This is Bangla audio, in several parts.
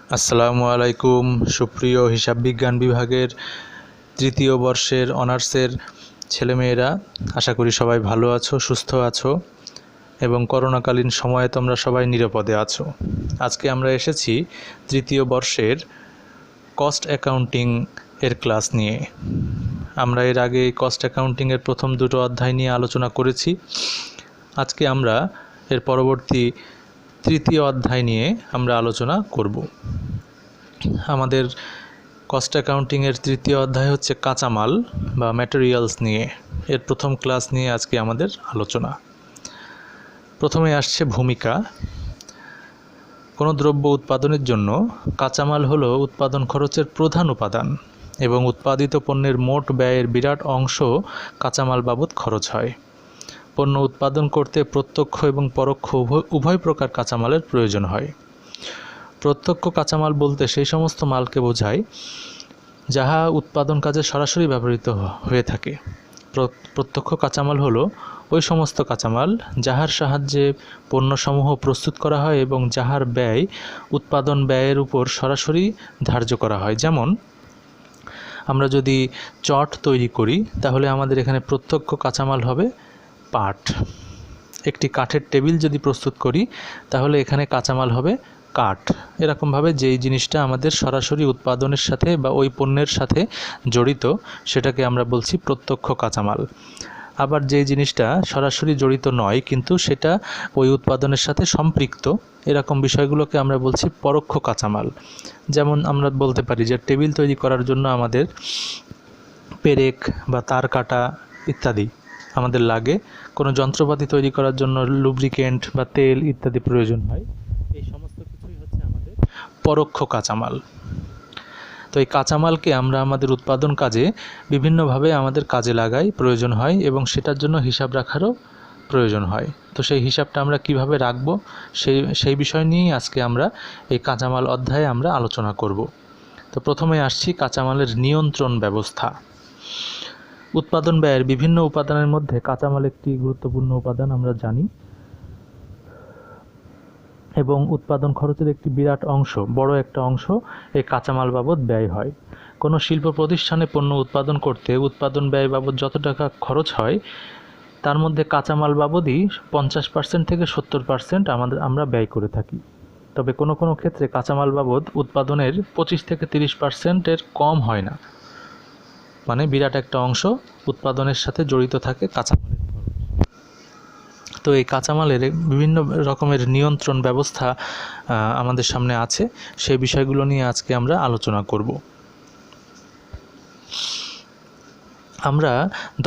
আসসালামু আলাইকুম সুপ্রিয় হিসাব বিজ্ঞান বিভাগের তৃতীয় বর্ষের অনার্সের ছেলেমেয়েরা, আশা করি সবাই ভালো আছো, সুস্থ আছো এবং করোনাকালীন সময়ে তোমরা সবাই নিরাপদে আছো। আজকে আমরা এসেছি তৃতীয় বর্ষের কস্ট অ্যাকাউন্টিং এর ক্লাস নিয়ে। আমরা এর আগে কস্ট অ্যাকাউন্টিংয়ের প্রথম দুটো অধ্যায় নিয়ে আলোচনা করেছি। আজকে আমরা এর পরবর্তী তৃতীয় অধ্যায় নিয়ে আমরা আলোচনা করব। আমাদের কস্ট অ্যাকাউন্টিংয়ের তৃতীয় অধ্যায় হচ্ছে কাঁচামাল বা ম্যাটেরিয়ালস নিয়ে। এর প্রথম ক্লাস নিয়ে আজকে আমাদের আলোচনা। প্রথমে আসছে ভূমিকা। কোনো দ্রব্য উৎপাদনের জন্য কাঁচামাল হলো উৎপাদন খরচের প্রধান উপাদান এবং উৎপাদিত পণ্যের মোট ব্যয়ের বিরাট অংশ কাঁচামাল বাবদ খরচ হয়। পণ্য উৎপাদন করতে প্রত্যক্ষ এবং পরোক্ষ উভয় প্রকার কাঁচামালের প্রয়োজন হয়। প্রত্যক্ষ কাঁচামাল বলতে সেই সমস্ত মালকে বোঝায় যাহা উৎপাদন কাজে সরাসরি ব্যবহৃত হয়ে থাকে। প্রত্যক্ষ কাঁচামাল হলো ওই সমস্ত কাঁচামাল যাহার সাহায্যে পণ্যসমূহ প্রস্তুত করা হয় এবং যাহার ব্যয় উৎপাদন ব্যয়ের উপর সরাসরি ধার্য করা হয়। যেমন আমরা যদি চট তৈরি করি তাহলে আমাদের এখানে প্রত্যক্ষ কাঁচামাল হবে পাট। একটি কাঠের টেবিল যদি প্রস্তুত করি তাহলে এখানে কাঁচামাল হবে কাঠ। এরকমভাবে যেই জিনিসটা আমাদের সরাসরি উৎপাদনের সাথে বা ওই পণ্যের সাথে জড়িত সেটাকে আমরা বলছি প্রত্যক্ষ কাঁচামাল। আবার যেই জিনিসটা সরাসরি জড়িত নয় কিন্তু সেটা ওই উৎপাদনের সাথে সম্পৃক্ত, এরকম বিষয়গুলোকে আমরা বলছি পরোক্ষ কাঁচামাল। যেমন আমরা বলতে পারি যে টেবিল তৈরি করার জন্য আমাদের পেরেক বা তার কাটা ইত্যাদি আমাদের লাগে। কোনো যন্ত্রপাতি তৈরি করার জন্য লুব্রিকেন্ট বা তেল ইত্যাদি প্রয়োজন হয়। এই সমস্ত কিছুই হচ্ছে আমাদের পরোক্ষ কাঁচামাল। তো এই কাঁচামালকে আমরা আমাদের উৎপাদন কাজে বিভিন্নভাবে আমাদের কাজে লাগাই, প্রয়োজন হয় এবং সেটার জন্য হিসাব রাখারও প্রয়োজন হয়। তো সেই হিসাবটা আমরা কিভাবে রাখবো সেই বিষয় নিয়েই আজকে আমরা এই কাঁচামাল অধ্যায়ে আমরা আলোচনা করব। তো প্রথমে আসছি কাঁচামালের নিয়ন্ত্রণ ব্যবস্থা। উৎপাদন ব্যয়ের বিভিন্ন উপাদানের মধ্যে কাঁচামাল একটি গুরুত্বপূর্ণ উপাদান আমরা জানি এবং উৎপাদন খরচের একটি বিরাট অংশ, বড় একটা অংশ এই কাঁচামাল বাবদ ব্যয় হয়। কোনো শিল্প প্রতিষ্ঠানে পণ্য উৎপাদন করতে উৎপাদন ব্যয় বাবদ যত টাকা খরচ হয় তার মধ্যে কাঁচামাল বাবদই 50% থেকে 70% আমরা ব্যয় করে থাকি। তবে কোনো কোনো ক্ষেত্রে কাঁচামাল বাবদ উৎপাদনের 25 থেকে 30%-এর কম হয় না। মানে বিরাট একটা অংশ উৎপাদনের সাথে জড়িত থাকে কাঁচামালের খরচ। তো এই কাঁচামালের বিভিন্ন রকমের নিয়ন্ত্রণ ব্যবস্থা আমাদের সামনে আছে, সেই বিষয়গুলো নিয়ে আজকে আমরা আলোচনা করব। আমরা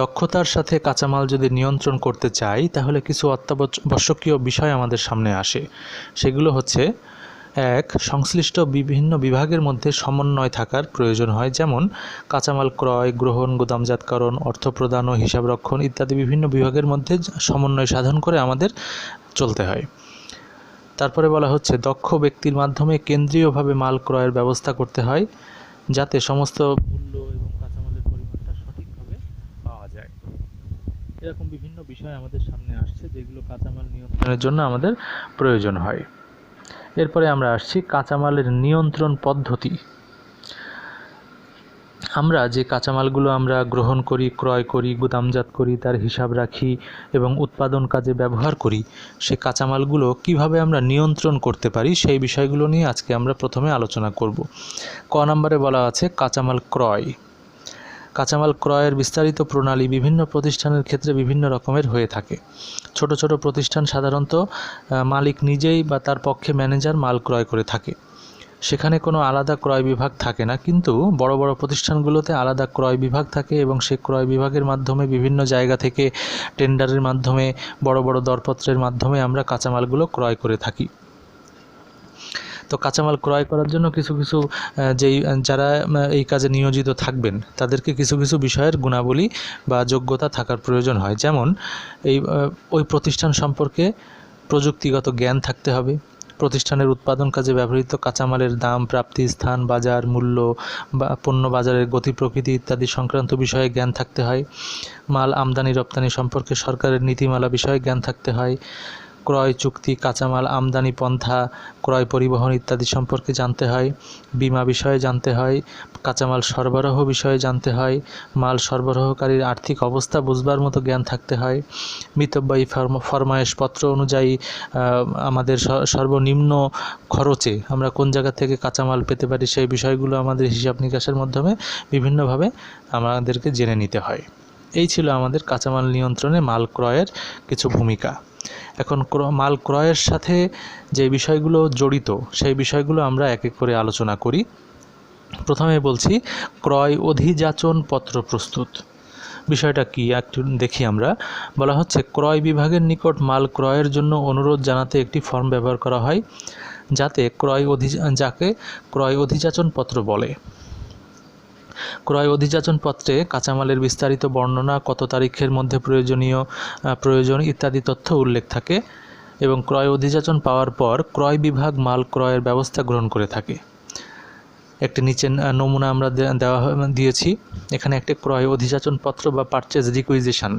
দক্ষতার সাথে কাঁচামাল যদি নিয়ন্ত্রণ করতে চাই তাহলে কিছু অত্যাবশ্যকীয় বিষয় আমাদের সামনে আসে। সেগুলো হচ্ছে, এক, সংশ্লিষ্ট বিভিন্ন বিভাগের মধ্যে সমন্বয় থাকার প্রয়োজন হয়। যেমন কাঁচামাল ক্রয়, গ্রহণ, গুদামজাতকরণ, অর্থ প্রদান ও হিসাবরক্ষণ ইত্যাদি বিভিন্ন বিভাগের মধ্যে সমন্বয় সাধন করে আমাদের চলতে হয়। তারপরে বলা হচ্ছে দক্ষ ব্যক্তির মাধ্যমে কেন্দ্রীয়ভাবে মাল ক্রয়ের ব্যবস্থা করতে হয় যাতে সমস্ত মূল্য এবং কাঁচামালের পরিমাণটা সঠিকভাবে পাওয়া যায়। এরকম বিভিন্ন বিষয় আমাদের সামনে আসছে যেগুলো কাঁচামাল নিয়ন্ত্রণের জন্য আমাদের প্রয়োজন হয়। এরপরে আমরা আসছি কাঁচামালের নিয়ন্ত্রণ পদ্ধতি। আমরা যে কাঁচামালগুলো আমরা গ্রহণ করি, ক্রয় করি, গুদামজাত করি, তার হিসাব রাখি এবং উৎপাদন কাজে ব্যবহার করি, সেই কাঁচামালগুলো কিভাবে আমরা নিয়ন্ত্রণ করতে পারি সেই বিষয়গুলো নিয়ে আজকে আমরা প্রথমে আলোচনা করব। ক নম্বরে বলা আছে কাঁচামাল ক্রয়। কাঁচামাল ক্রয়ের বিস্তারিত প্রণালী বিভিন্ন প্রতিষ্ঠানের ক্ষেত্রে বিভিন্ন রকমের হয়ে থাকে। ছোট ছোট প্রতিষ্ঠান সাধারণত মালিক নিজেই বা তার পক্ষে ম্যানেজার মাল ক্রয় করে থাকে। সেখানে কোনো আলাদা ক্রয় বিভাগ থাকে না, কিন্তু বড় বড় প্রতিষ্ঠানগুলোতে আলাদা ক্রয় বিভাগ থাকে এবং সেই ক্রয় বিভাগের মাধ্যমে বিভিন্ন জায়গা থেকে টেন্ডারের মাধ্যমে, বড় বড় দরপত্রের মাধ্যমে আমরা কাঁচামালগুলো ক্রয় করে থাকি। তো কাঁচামাল ক্রয় করার জন্য কিছু কিছু যারা এই কাজে নিয়োজিত থাকবেন তাদেরকে কিছু কিছু বিষয়ের গুণাবলী বা যোগ্যতা থাকার প্রয়োজন হয়। যেমন ওই প্রতিষ্ঠান সম্পর্কে প্রযুক্তিগত জ্ঞান থাকতে হবে, প্রতিষ্ঠানের উৎপাদন কাজে ব্যবহৃত কাঁচামালের দাম, প্রাপ্তি স্থান, বাজার মূল্য বা পণ্য বাজারের গতি প্রকৃতি ইত্যাদি সংক্রান্ত বিষয়ে জ্ঞান থাকতে হয়। মাল আমদানি রপ্তানি সম্পর্কে সরকারের নীতিমালা বিষয়ে জ্ঞান থাকতে হয়। ক্রয় চুক্তি, কাঁচামাল আমদানি পন্থা, ক্রয় পরিবহন ইত্যাদি সম্পর্কে জানতে হয়, বীমা বিষয়ে জানতে হয়, কাঁচামাল সরবরাহ বিষয়ে জানতে হয়, মাল সরবরাহকারীর আর্থিক অবস্থা বুঝবার মতো জ্ঞান থাকতে হয়, মিতব্যয়ী ফরমায়েশপত্র অনুযায়ী আমাদের সর্বনিম্ন খরচে আমরা কোন জায়গা থেকে কাঁচামাল পেতে পারি সেই বিষয়গুলো আমাদের হিসাব নিকাশের মাধ্যমে বিভিন্নভাবে আমাদেরকে জেনে নিতে হয়। এই ছিল আমাদের কাঁচামাল নিয়ন্ত্রণে মাল ক্রয়ের কিছু ভূমিকা। এখন মাল ক্রয়ের সাথে যে বিষয়গুলো জড়িত সেই বিষয়গুলো আমরা এক এক করে আলোচনা করি। প্রথমে বলছি ক্রয় অধিযাচন পত্র প্রস্তুত। বিষয়টা কি একটু দেখি আমরা। বলা হচ্ছে ক্রয় বিভাগের নিকট মাল ক্রয়ের জন্য অনুরোধ জানাতে একটি ফর্ম ব্যবহার করা হয় যাকে ক্রয় অধিযাচন পত্র বলে। ক্রয় অধিযাচন পত্রে কাঁচামালের বিস্তারিত বর্ণনা, কত তারিখের মধ্যে প্রয়োজন ইত্যাদি তথ্য উল্লেখ থাকে এবং ক্রয় অধিযাচন পাওয়ার পর ক্রয় বিভাগ মাল ক্রয়ের ব্যবস্থা গ্রহণ করে থাকে। একটি নিচে নমুনা আমরা দিয়েছি। এখানে একটি ক্রয় অধিযাচন পত্র বা পারচেজ রিকুইজিশন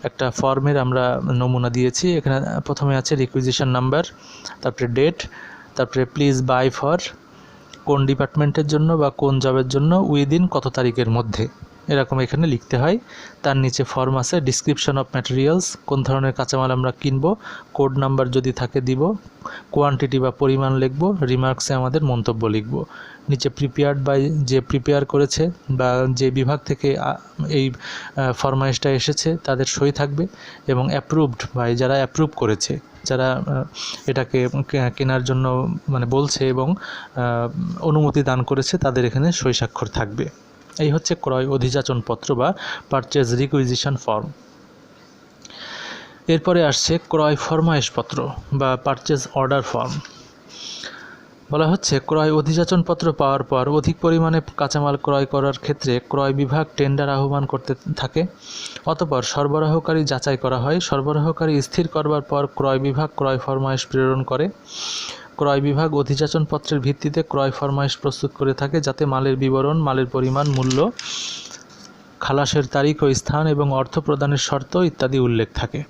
একটা ফর্মের আমরা নমুনা দিয়েছি। এখানে প্রথমে আছে রিকুইজিশন নাম্বার, তারপরে ডেট, তারপরে প্লিজ বাই ফর, কোন ডিপার্টমেন্টের জন্য বা কোন জবের জন্য, উইদিন কত তারিখের মধ্যে, এরকম এখানে লিখতে হয়। তার নিচে ফর্ম আছে ডিসক্রিপশন অফ ম্যাটেরিয়ালস, কোন ধরনের কাঁচামাল আমরা কিনব, কোড নাম্বার যদি থাকে দিব, কোয়ান্টিটি বা পরিমাণ লিখব, রিমার্কসে আমাদের মন্তব্য লিখব। নিচে প্রিপেয়ার্ড বাই, যে প্রিপেয়ার করেছে বা যে বিভাগ থেকে এই ফরমাইশটা এসেছে তাদের সই থাকবে, এবং অ্যাপ্রুভড বাই, যারা অ্যাপ্রুভ করেছে, যারা এটাকে কেনার জন্য মানে বলছে এবং অনুমতি দান করেছে তাদের এখানে সই স্বাক্ষর থাকবে। এই হচ্ছে ক্রয় অধিযাচন পত্র বা পারচেজ রিকুইজিশন ফর্ম। এরপরে আসছে ক্রয় ফরমায়েশপত্র বা পারচেজ অর্ডার ফর্ম। বলা হচ্ছে ক্রয় অধিযাচন পত্র পাওয়ার পর অধিক পরিমাণে কাঁচামাল ক্রয় করার ক্ষেত্রে ক্রয় বিভাগ টেন্ডার আহ্বান করতে থাকে। অতঃপর সরবরাহকারী যাচাই করা হয়। সরবরাহকারী স্থির করবার পর ক্রয় বিভাগ ক্রয় ফরমায়েশ প্রেরণ করে। ক্রয় বিভাগ অধিযাচন পত্রের ভিত্তিতে ক্রয় ফরমায়েশ প্রস্তুত করে থাকে যাতে মালের বিবরণ, মালের পরিমাণ, মূল্য, খালাসের তারিখ ও স্থান এবং অর্থ প্রদানের শর্ত ইত্যাদি উল্লেখ থাকে।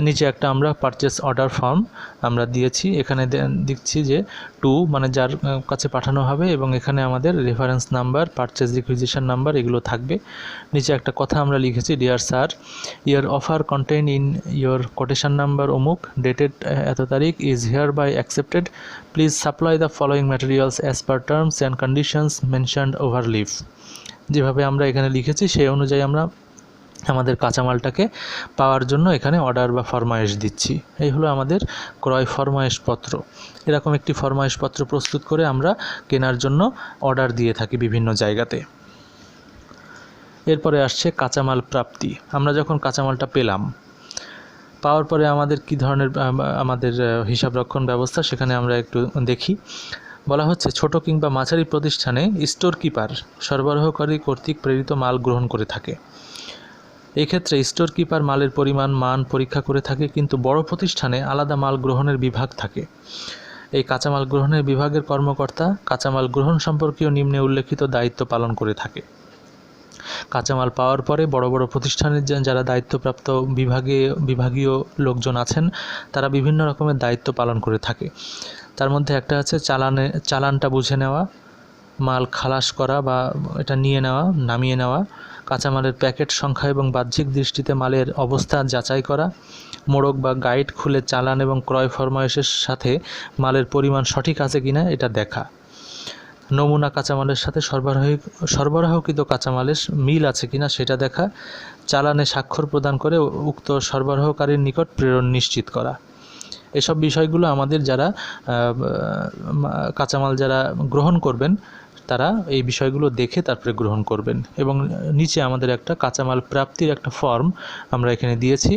নিচে একটা আমরা পারচেস অর্ডার ফর্ম আমরা দিয়েছি। এখানে দেখছি যে টু মানে যার কাছে পাঠানো হবে, এবং এখানে আমাদের reference number, purchase requisition number এগুলো থাকবে। নিচে একটা কথা আমরা লিখেছি, dear sir, your offer contain in your quotation number অমুক, ডেটেড এত তারিখ, is hereby accepted, please supply the following materials as per terms and conditions mentioned overleaf. যেভাবে আমরা এখানে লিখেছি সেই অনুযায়ী আমরা আমাদের কাঁচামালটাকে পাওয়ার জন্য এখানে অর্ডার বা ফরমায়েশ দিচ্ছি। এই হলো আমাদের ক্রয় ফরমায়েশপত্র। এরকম একটি ফরমায়েশপত্র প্রস্তুত করে আমরা কেনার জন্য অর্ডার দিয়ে থাকি বিভিন্ন জায়গাতে। এরপরে আসছে কাঁচামাল প্রাপ্তি। আমরা যখন কাঁচামালটা পেলাম, পাওয়ার পরে আমাদের কি ধরনের আমাদের হিসাব রক্ষণ ব্যবস্থা সেখানে আমরা একটু দেখি। বলা হচ্ছে ছোট কিংবা মাঝারি প্রতিষ্ঠানে স্টোর কিপার সরবরাহকারী কর্তৃক প্রেরিত মাল গ্রহণ করে থাকে। এই ক্ষেত্রে স্টোর কিপার মালের পরিমাণ, মান পরীক্ষা করে থাকে, কিন্তু বড় প্রতিষ্ঠানে আলাদা মাল গ্রহণের বিভাগ থাকে। এই কাঁচামাল গ্রহণের বিভাগের কর্মকর্তা কাঁচামাল গ্রহণ সম্পর্কীয় নিম্নে উল্লেখিত দায়িত্ব পালন করে থাকে। কাঁচামাল পাওয়ার পরে বড় বড় প্রতিষ্ঠানের যারা দায়িত্বপ্রাপ্ত বিভাগীয় লোকজন আছেন তারা বিভিন্ন রকমের দায়িত্ব পালন করে থাকে। তার মধ্যে একটা আছে চালানটা বুঝে নেওয়া, মাল খালাস করা বা এটা নিয়ে নেওয়া, নামিয়ে নেওয়া, কাঁচামালের প্যাকেট সংখ্যা এবং বাহ্যিক দৃষ্টিতে মালের অবস্থা যাচাই করা, মোড়ক বা গাইড খুলে চালান এবং ক্রয় ফরমায়েশের সাথে মালের পরিমাণ সঠিক আছে কিনা এটা দেখা, নমুনা কাঁচামালের সাথে সরবরাহকৃত কাঁচামালের মিল আছে কিনা সেটা দেখা, চালানে স্বাক্ষর প্রদান করে উক্ত সরবরাহকারীর নিকট প্রেরণ নিশ্চিত করা। এসব বিষয়গুলো আমাদের যারা কাঁচামাল যারা গ্রহণ করবেন তারা এই বিষয়গুলো দেখে তারপরে গ্রহণ করবেন। এবং নিচে আমাদের একটা কাঁচামাল প্রাপ্তির একটা ফর্ম আমরা এখানে দিয়েছি।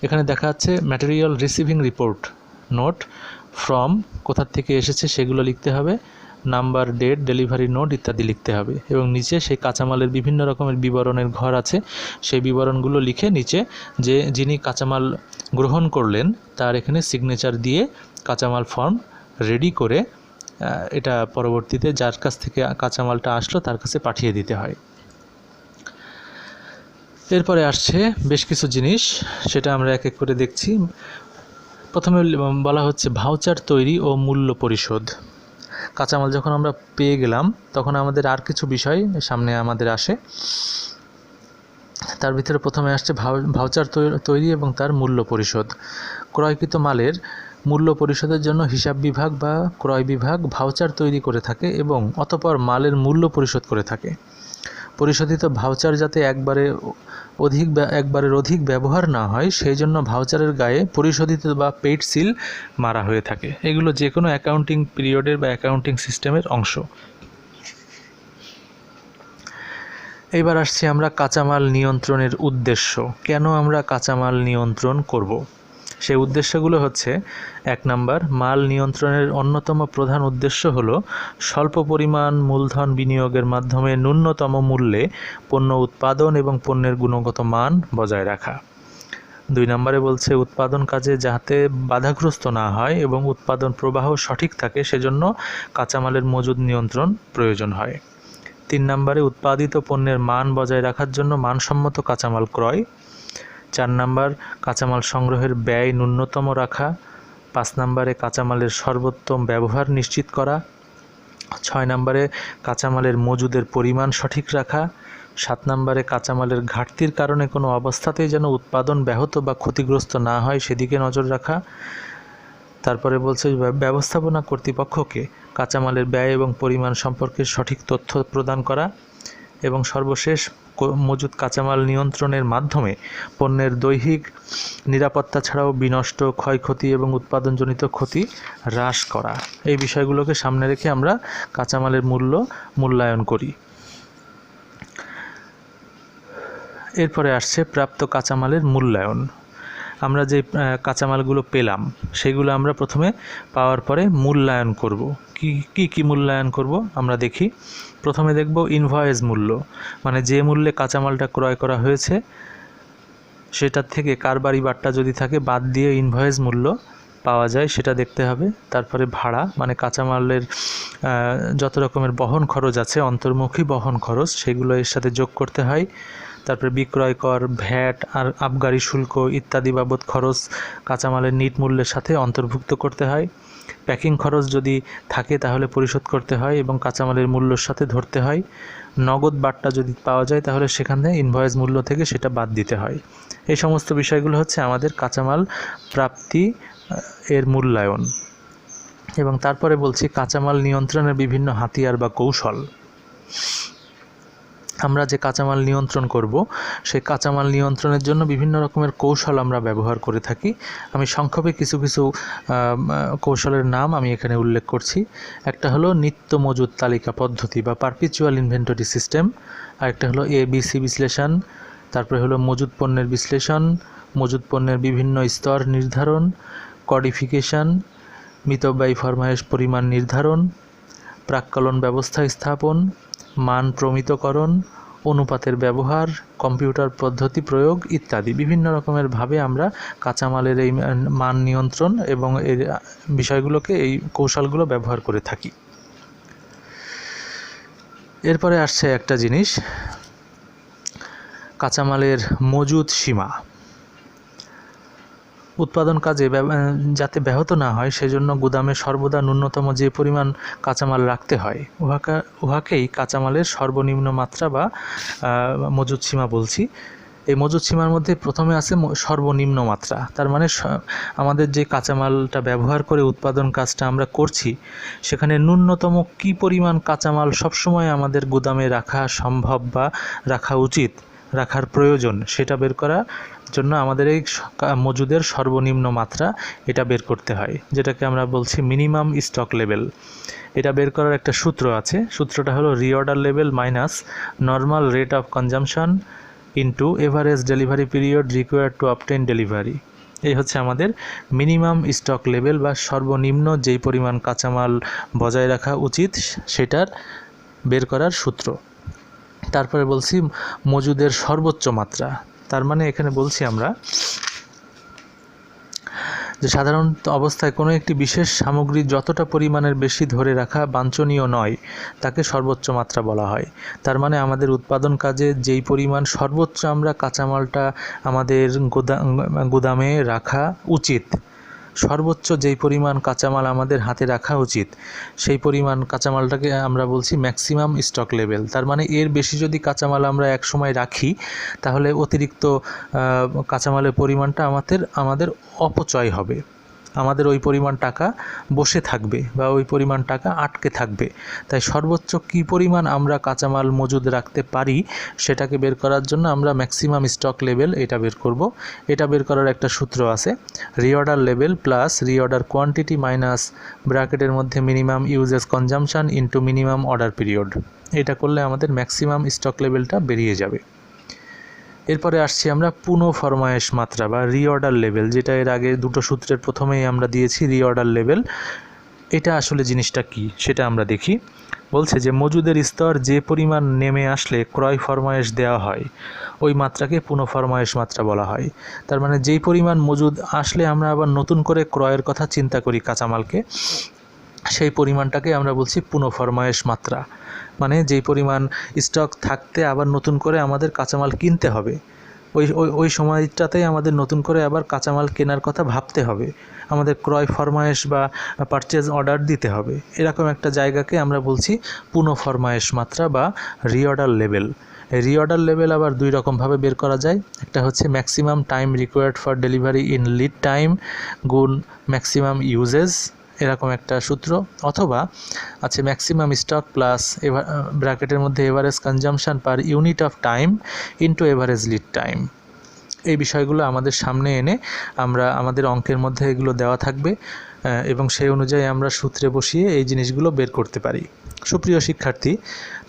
এখানে দেখা যাচ্ছে material receiving report, note, from, কোথা থেকে এসেছে সেগুলো লিখতে হবে, নাম্বার, ডেট, ডেলিভারি নোট ইত্যাদি লিখতে হবে। এবং নিচে সেই কাঁচামালের বিভিন্ন রকমের বিবরণের ঘর আছে, সেই বিবরণগুলো লিখে নিচে যিনি কাঁচামাল গ্রহণ করলেন তার এখানে সিগনেচার দিয়ে কাঁচামাল ফর্ম রেডি করে এটা পরবর্তীতে যার কাছ থেকে কাঁচামালটা আসলো তার কাছে পাঠিয়ে দিতে হয়। এরপরে আসছে বেশ কিছু জিনিস, সেটা আমরা এক এক করে দেখছি। প্রথমে বলা হচ্ছে ভাউচার তৈরি ও মূল্য পরিশোধ। কাঁচামাল যখন আমরা পেয়ে গেলাম তখন আমাদের আর কিছু বিষয় সামনে আমাদের আসে। তার ভিতরে প্রথমে আসছে ভাউচার তৈরি এবং তার মূল্য পরিশোধ। ক্রয়কৃত মালের মূল্য পরিশোধের জন্য হিসাব বিভাগ বা ক্রয় বিভাগ ভাউচার তৈরি করে থাকে এবং অতঃপর মালের মূল্য পরিশোধ করে থাকে। পরিশোধিত ভাউচার যাতে একবারের অধিক ব্যবহার না হয় সেই জন্য ভাউচারের গায়ে পরিশোধিত বা পেইড সিল মারা হয়ে থাকে। এগুলো যে কোনো অ্যাকাউন্টিং পিরিয়ডের বা অ্যাকাউন্টিং সিস্টেমের অংশ। এবার আসছি আমরা কাঁচামাল নিয়ন্ত্রণের উদ্দেশ্য। কেন আমরা কাঁচামাল নিয়ন্ত্রণ করব? সেই উদ্দেশ্যগুলো হচ্ছে: 1 নাম্বার, মাল নিয়ন্ত্রণের অন্যতম প্রধান উদ্দেশ্য হলো স্বল্প পরিমাণ মূলধন বিনিয়োগের মাধ্যমে ন্যূনতম মূল্যে পণ্য উৎপাদন এবং পণ্যের গুণগত মান বজায় রাখা। 2 নম্বরে বলছে উৎপাদন কাজে যাতে বাধাগ্রস্ত না হয় এবং উৎপাদন প্রবাহ সঠিক থাকে সেজন্য কাঁচামালের মজুদ নিয়ন্ত্রণ প্রয়োজন হয়। 3 নম্বরে উৎপাদিত পণ্যের মান বজায় রাখার জন্য মানসম্মত কাঁচামাল ক্রয়। 4 নম্বর, কাঁচামাল সংগ্রহের ব্যয় ন্যূনতম রাখা। 5 নম্বরে কাঁচামালের সর্বোত্তম ব্যবহার নিশ্চিত করা। 6 নম্বরে কাঁচামালের মজুদের পরিমাণ সঠিক রাখা। 7 নম্বরে কাঁচামালের ঘাটতির কারণে কোনো অবস্থাতেই যেন উৎপাদন ব্যাহত বা ক্ষতিগ্রস্ত না হয় সেদিকে নজর রাখা। তারপরে বলছে ব্যবস্থাপনা কর্তৃপক্ষকে কাঁচামালের ব্যয় এবং পরিমাণ সম্পর্কে সঠিক তথ্য প্রদান করা। এবং সর্বশেষ, মজুদ কাঁচামাল নিয়ন্ত্রণের মাধ্যমে পণ্যের দৈহিক নিরাপত্তা ছাড়াও বিনষ্ট, ক্ষয়ক্ষতি এবং উৎপাদনজনিত ক্ষতি হ্রাস করা। এই বিষয়গুলোকে সামনে রেখে আমরা কাঁচামালের মূল্যায়ন করি। এরপরে আসছে প্রাপ্ত কাঁচামালের মূল্যায়ন। আমরা যে কাঁচামালগুলো পেলাম সেগুলো আমরা প্রথমে পাওয়ার পরে মূল্যায়ন করব। কি মূল্যায়ন করব আমরা দেখি। প্রথমে দেখব ইনভয়েস মূল্য, মানে যে মূল্যে কাঁচামালটা ক্রয় করা হয়েছে সেটার থেকে কারবারি বাট্টা যদি থাকে বাদ দিয়ে ইনভয়েস মূল্য পাওয়া যায় সেটা দেখতে হবে। তারপরে ভাড়া, মানে কাঁচামালের যত রকমের বহন খরচ আছে, অন্তর্মুখী বহন খরচ, সেগুলো এর সাথে যোগ করতে হয়। তারপরে বিক্রয় কর, ভ্যাট আর আবগারি শুল্ক ইত্যাদি বাবদ খরচ কাঁচামালের নিট মূল্যের সাথে অন্তর্ভুক্ত করতে হয়। প্যাকিং খরচ যদি থাকে তাহলে পরিশোধ করতে হয় এবং কাঁচামালের মূল্যের সাথে ধরতে হয়। নগদ বাট্টা যদি পাওয়া যায় তাহলে সেখানে ইনভয়েস মূল্য থেকে সেটা বাদ দিতে হয়। এই সমস্ত বিষয়গুলো হচ্ছে আমাদের কাঁচামাল প্রাপ্তি এর মূল্যায়ন। এবং তারপরে বলছি কাঁচামাল নিয়ন্ত্রণের বিভিন্ন হাতিয়ার বা কৌশল। আমরা যে কাঁচামাল নিয়ন্ত্রণ করব সেই কাঁচামাল নিয়ন্ত্রণের জন্য বিভিন্ন রকমের কৌশল আমরা ব্যবহার করে থাকি। আমি সংক্ষেপে কিছু কৌশলের নাম আমি এখানে উল্লেখ করছি। একটা হলো নিত্য মজুদ তালিকা পদ্ধতি বা পারপিচুয়াল ইনভেন্টরি সিস্টেম। আরেকটা হলো ABC বিশ্লেষণ। তারপরে হলো মজুদ পণ্যের বিশ্লেষণ, মজুদ পণ্যের বিভিন্ন স্তর নির্ধারণ, কডিফিকেশন, মিতব্যয়ী ফরমায়েশ পরিমাণ নির্ধারণ, প্রাক্কলন ব্যবস্থা স্থাপন, মান প্রমিতকরণ, অনুপাতের ব্যবহার, কম্পিউটার পদ্ধতি প্রয়োগ ইত্যাদি। বিভিন্ন রকমের ভাবে আমরা কাঁচামালের এই মান নিয়ন্ত্রণ এবং এর বিষয়গুলোকে, এই কৌশলগুলো ব্যবহার করে থাকি। এরপরে আসছে একটা জিনিস, কাঁচামালের মজুদ সীমা। উৎপাদন কাজে যাতে ব্যাহত না হয় সেজন্য গুদামে সর্বদা ন্যূনতম যে পরিমাণ কাঁচামাল রাখতে হয় উহাকেই কাঁচামালের সর্বনিম্ন মাত্রা বা মজুদ সীমা বলছি। এই মজুদ সীমার মধ্যে প্রথমে আছে সর্বনিম্ন মাত্রা। তার মানে আমাদের যে কাঁচামালটা ব্যবহার করে উৎপাদন কাজটা আমরা করছি সেখানে ন্যূনতম কি পরিমাণ কাঁচামাল সবসময় আমাদের গুদামে রাখা সম্ভব বা রাখা উচিত, রাখার প্রয়োজন, সেটা বের করার জন্য আমাদের এই মজুদের সর্বনিম্ন মাত্রা এটা বের করতে হয়, যেটাকে আমরা বলছি মিনিমাম স্টক লেভেল। এটা বের করার একটা সূত্র আছে। সূত্রটা হলো reorder level minus normal rate of consumption into average delivery period required to obtain delivery. এই হচ্ছে আমাদের মিনিমাম স্টক লেভেল বা সর্বনিম্ন যেই পরিমাণ কাঁচামাল বজায় রাখা উচিত সেটার বের করার সূত্র। তারপরে বলছি মজুদের সর্বোচ্চ মাত্রা। তার মানে এখানে বলছি আমরা যে সাধারণত অবস্থায় কোনো একটি বিশেষ সামগ্রী যতটা পরিমাণের বেশি ধরে রাখা বাঞ্ছনীয় নয় তাকে সর্বোচ্চ মাত্রা বলা হয়। তার মানে আমাদের উৎপাদন কাজে যেই পরিমাণ সর্বোচ্চ আমরা কাঁচামালটা আমাদের গুদামে রাখা উচিত সর্বোচ্চ যেই পরিমাণ কাঁচামাল আমাদের হাতে রাখা উচিত সেই পরিমাণ কাঁচামালটাকে আমরা বলছি ম্যাক্সিমাম স্টক লেভেল। তার মানে এর বেশি যদি কাঁচামাল আমরা এক সময় রাখি তাহলে অতিরিক্ত কাঁচামালের পরিমাণটা আমাদের অপচয় হবে, আমাদের ওই পরিমাণ টাকা বসে থাকবে বা ওই পরিমাণ টাকা আটকে থাকবে। তাই সর্বোচ্চ কী পরিমাণ আমরা কাঁচামাল মজুদ রাখতে পারি সেটাকে বের করার জন্য আমরা ম্যাক্সিমাম স্টক লেভেল এটা বের করব। এটা বের করার একটা সূত্র আছে, reorder level plus reorder quantity minus ব্র্যাকেটের মধ্যে minimum uses consumption into minimum order period. এটা করলে আমাদের ম্যাক্সিমাম স্টক লেভেলটা বেরিয়ে যাবে। এরপরে আসছি আমরা পুনঃফরমায়েশ মাত্রা বা রিঅর্ডার লেভেল, যেটা এর আগে দুটো সূত্রের প্রথমেই আমরা দিয়েছি রিঅর্ডার লেভেল। এটা আসলে জিনিসটা কি সেটা আমরা দেখি। বলছে যে মজুদের স্তর যে পরিমাণ নেমে আসলে ক্রয় ফরমায়েশ দেওয়া হয় ওই মাত্রাকে পুনঃফরমায়েশ মাত্রা বলা হয়। তার মানে যেই পরিমাণ মজুদ আসলে আমরা আবার নতুন করে ক্রয়ের কথা চিন্তা করি কাঁচামালকে, সেই পরিমাণটাকে আমরা বলছি পুনঃফরমায়েশ মাত্রা। মানে যেই পরিমাণ স্টক থাকতে আবার নতুন করে আমাদের কাঁচামাল কিনতে হবে, ওই সময়টাতেই আমাদের নতুন করে আবার কাঁচামাল কেনার কথা ভাবতে হবে, আমাদের ক্রয় ফরমায়েশ বা পারচেজ অর্ডার দিতে হবে। এরকম একটা জায়গাকে আমরা বলছি পুনঃফরমায়েশ মাত্রা বা রিঅর্ডার লেভেল। রিঅর্ডার লেভেল আবার দুই রকমভাবে বের করা যায়। একটা হচ্ছে maximum time required for delivery in lead time গুণ ম্যাক্সিমাম ইউজেস, এরকম একটা সূত্র। অথবা আছে ম্যাক্সিমাম স্টক প্লাস ব্র্যাকেটের মধ্যে average consumption per unit of time into average lead time. এই বিষয়গুলো আমাদের সামনে এনে আমরা আমাদের অঙ্কের মধ্যে এগুলো দেওয়া থাকবে এবং সেই অনুযায়ী আমরা সূত্রে বসিয়ে এই জিনিসগুলো বের করতে পারি। সুপ্রিয় শিক্ষার্থী,